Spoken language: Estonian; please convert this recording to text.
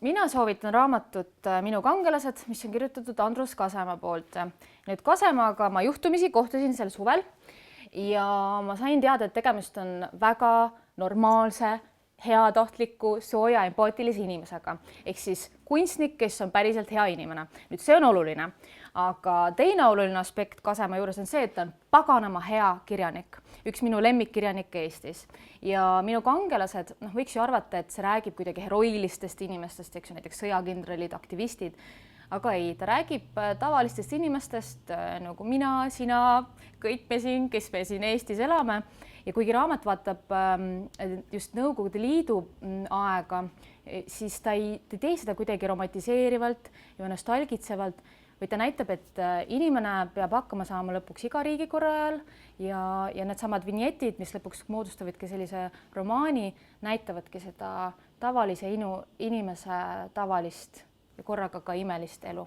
Mina soovitan raamatut Minu kangelased, mis on kirjutatud Andrus Kasemaa poolt. Nüüd Kasemaaga ma juhtumisi kohtusin sel suvel ja ma sain teada, et tegemist on väga normaalse, heatahtliku, sooja, empaatilise inimesega. Ehk siis kunstnik, kes on päriselt hea inimene. Nüüd see on oluline. Aga teine oluline aspekt Kasemaa juures on see, et ta on paganama hea kirjanik. Üks minu lemmikkirjanik Eestis. Ja Minu kangelased, võiks ju arvata, et see räägib kuidagi heroilistest inimestest, eks ju, näiteks sõjakindralid, aktivistid. Aga ei, ta räägib tavalistest inimestest nagu mina, sina, kõik me siin, kes me siin Eestis elame. Ja kuigi raamat vaatab just Nõukogude Liidu aega, siis ta ei tee seda kuidagi romantiseerivalt ja nostalgitsevalt, vaid ta näitab, et inimene peab hakkama saama lõpuks iga riigikorra ajal ja needsamad vinjetid, mis lõpuks moodustavadki sellise romaani, näitavadki seda tavalise inimese tavalist ja korraga ka imelist elu.